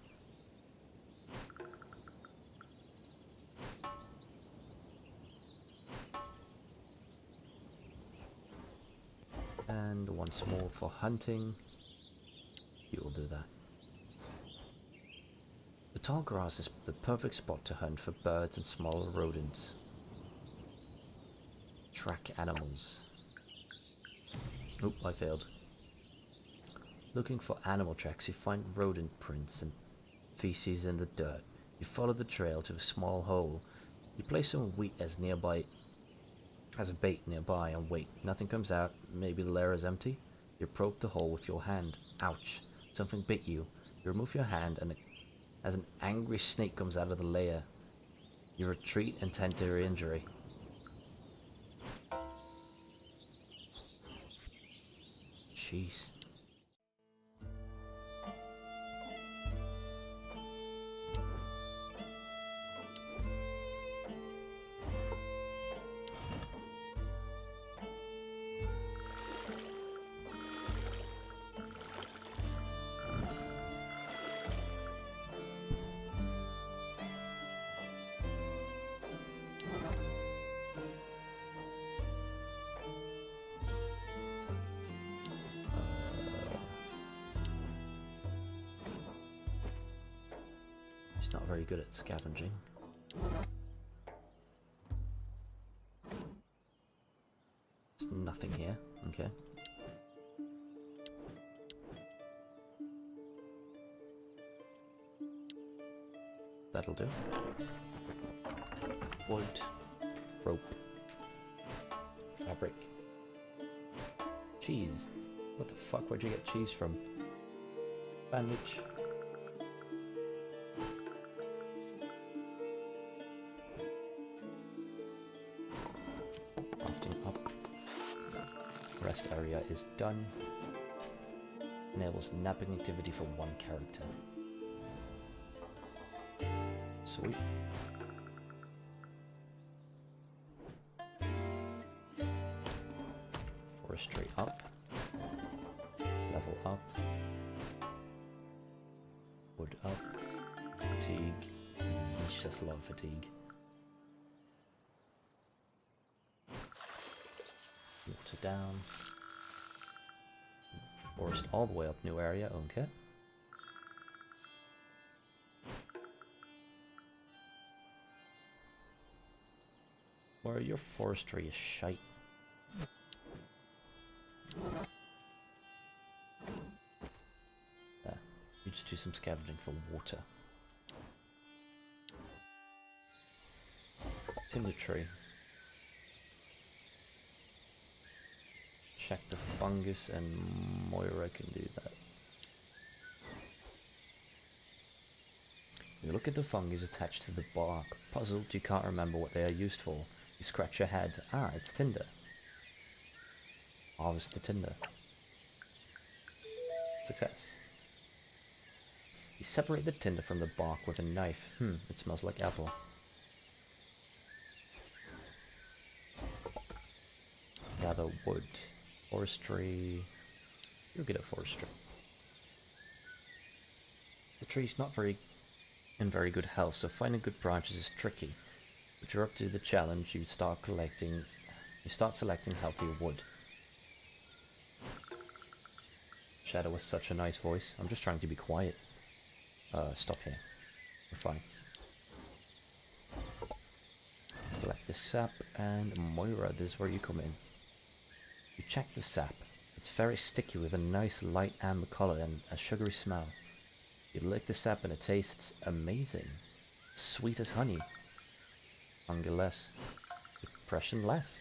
And once more for hunting. You will do that. The tall grass is the perfect spot to hunt for birds and smaller rodents. Track animals. Oop, I failed. Looking for animal tracks, you find rodent prints and feces in the dirt. You follow the trail to a small hole. You place some wheat as a bait nearby and wait. Nothing comes out. Maybe the lair is empty. You probe the hole with your hand. Ouch. Something bit you. You remove your hand and as an angry snake comes out of the lair. You retreat and tend to your injury. Jeez. He's not very good at scavenging. There's nothing here. Okay. That'll do. Wood. Rope. Fabric. Cheese. What the fuck? Where'd you get cheese from? Bandage. Crafting up. Rest area is done. Enables napping activity for one character. Sweet. Forestry up. Level up. Wood up. Fatigue. Yeesh, that's a lot of fatigue. Water down. Forest all the way up, new area, okay. Where your forestry is shite. There. You just do some scavenging for water. Timber tree. Check the fungus and Moira can do that. You look at the fungus attached to the bark. Puzzled, you can't remember what they are used for. You scratch your head. Ah, it's tinder. Harvest the tinder. Success. You separate the tinder from the bark with a knife. It smells like apple. Gather wood. Forestry. You'll get a forestry. The tree's not in very good health, so finding good branches is tricky. But you're up to the challenge. You start selecting healthier wood. Shadow has such a nice voice. I'm just trying to be quiet. Stop here. We're fine. Collect the sap, and Moira, this is where you come in. You check the sap. It's very sticky with a nice light amber color and a sugary smell. You lick the sap and it tastes amazing. Sweet as honey. Hunger less. Depression less.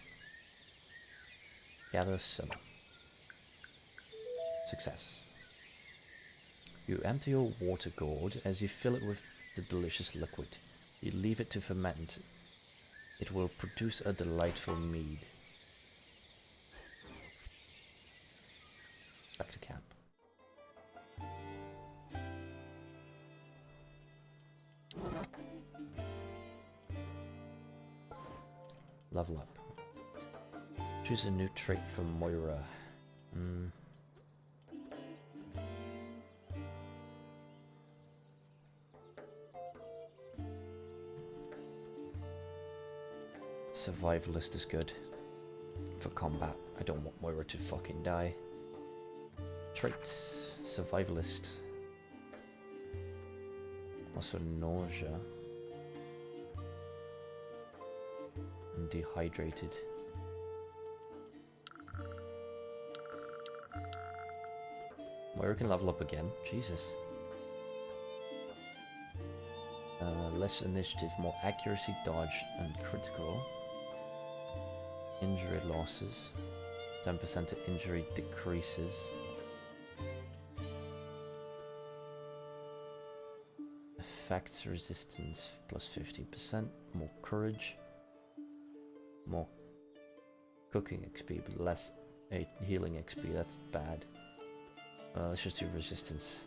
Gather some. Success. You empty your water gourd as you fill it with the delicious liquid. You leave it to ferment. It will produce a delightful mead. Back to camp. Level up. Choose a new trait for Moira. Survivalist is good. For combat, I don't want Moira to fucking die. Traits. Survivalist. Also nausea. And dehydrated. Moira can level up again. Jesus. Less initiative, more accuracy, dodge, and critical. Injury losses. 10% of injury decreases. Effects resistance plus 15%. More courage. More cooking XP, but less healing XP. That's bad. Let's just do resistance.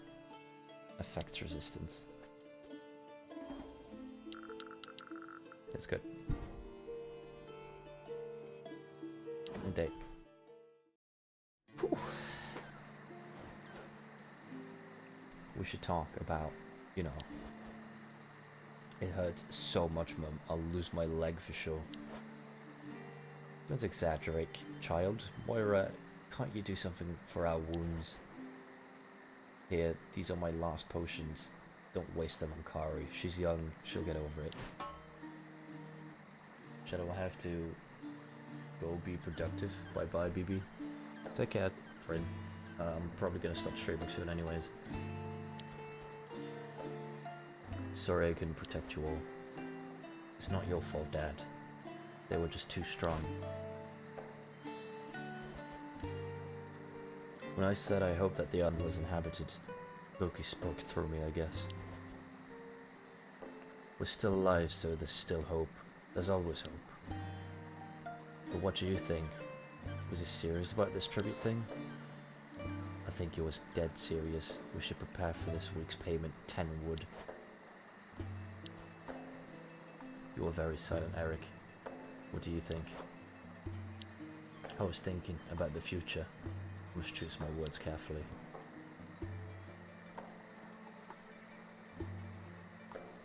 Effects resistance. That's good. And day. Whew. We should talk about, you know, it hurts so much, Mum. I'll lose my leg for sure. Don't exaggerate, child. Moira, can't you do something for our wounds? Here, these are my last potions. Don't waste them on Kari. She's young, she'll get over it. Shadow, I have to go be productive. Bye-bye, BB. Take care, friend. I'm probably gonna stop streaming soon anyways. Sorry I couldn't protect you all. It's not your fault, Dad. They were just too strong. When I said I hope that the island was inhabited, Loki spoke through me, I guess. We're still alive, so there's still hope. There's always hope. But what do you think? Was he serious about this tribute thing? I think he was dead serious. We should prepare for this week's payment, 10 wood. You were very silent, Eric. What do you think? I was thinking about the future. I must choose my words carefully.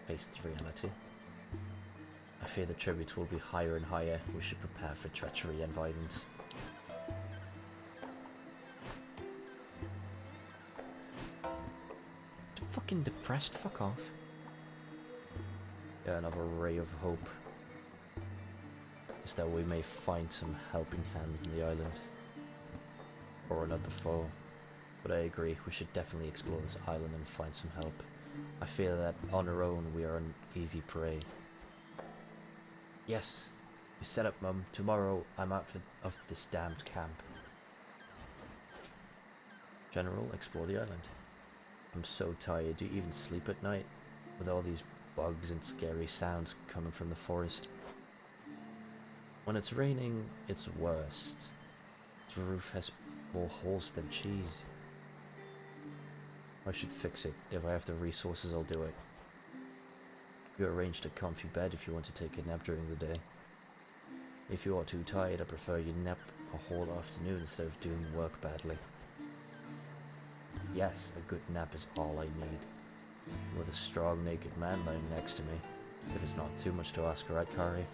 Faced reality. I fear the tribute will be higher and higher. We should prepare for treachery and violence. Fucking depressed, fuck off. Yeah, another ray of hope is that we may find some helping hands in the island. Or another foe. But I agree, we should definitely explore this island and find some help. I feel that on our own we are an easy prey. Yes, you set up, Mum. Tomorrow I'm out of this damned camp. General, explore the island. I'm so tired. Do you even sleep at night? With all these bugs and scary sounds coming from the forest. When it's raining, it's worst. The roof has more holes than cheese. I should fix it. If I have the resources, I'll do it. You arranged a comfy bed if you want to take a nap during the day. If you are too tired, I prefer you nap a whole afternoon instead of doing work badly. Yes, a good nap is all I need. With a strong, naked man lying next to me. If it's not too much to ask, right, Kari?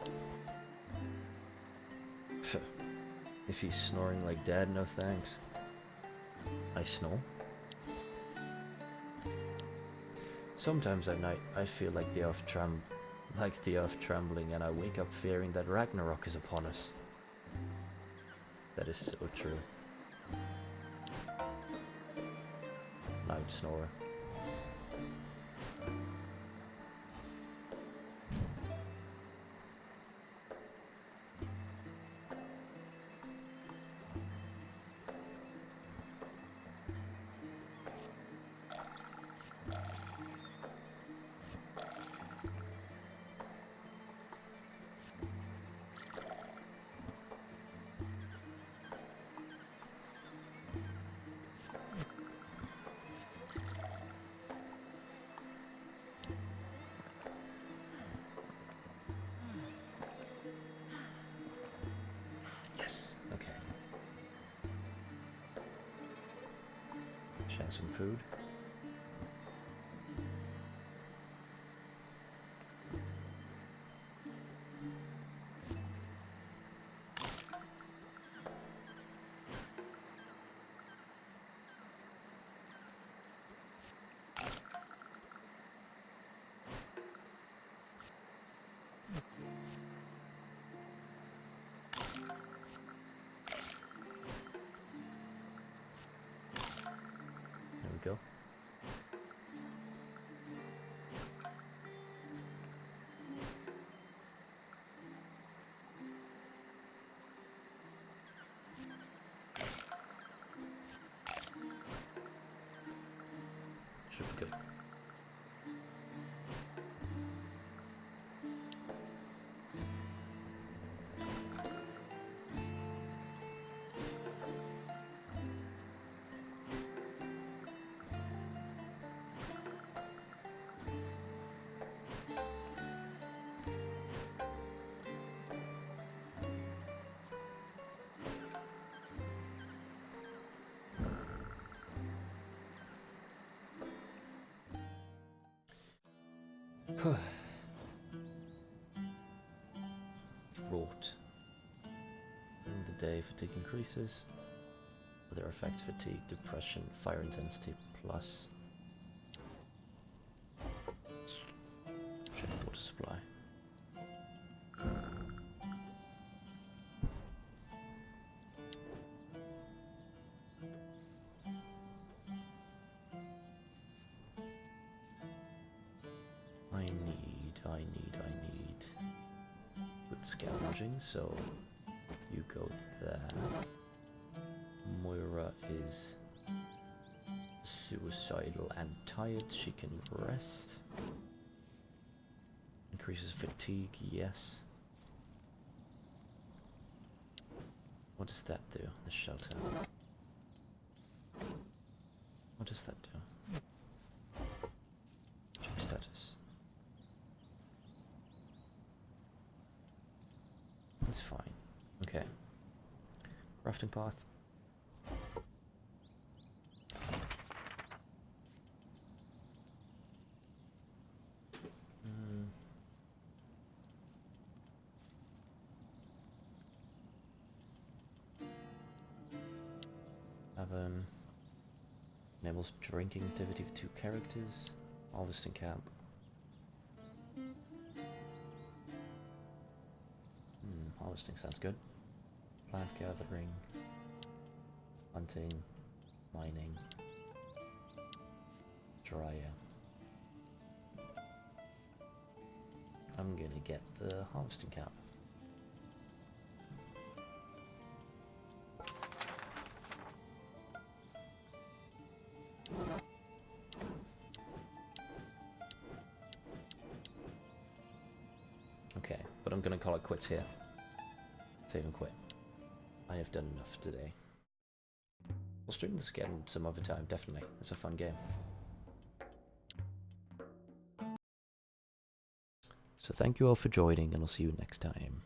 If he's snoring like Dad, no thanks. I snore? Sometimes at night, I feel like the earth trembling, and I wake up fearing that Ragnarok is upon us. That is so true. Loud snorer. Share some food. There we go. Should be good. Drought. During the day, fatigue increases. Other effects: fatigue, depression, fire intensity plus. Check water supply. I need good scavenging, so you go there. Moira is suicidal and tired, she can rest. Increases fatigue, yes. What does that do, the shelter? What does that do? Check status. It's fine. Okay. crafting path. Enables drinking activity for 2 characters. Harvesting camp. Harvesting sounds good. Plant gathering. Hunting. Mining. Dryer. I'm gonna get the harvesting camp. Okay, but I'm gonna call it quits here. Save and quit. I have done enough today. We'll stream this again some other time, definitely. It's a fun game. So thank you all for joining, and I'll see you next time.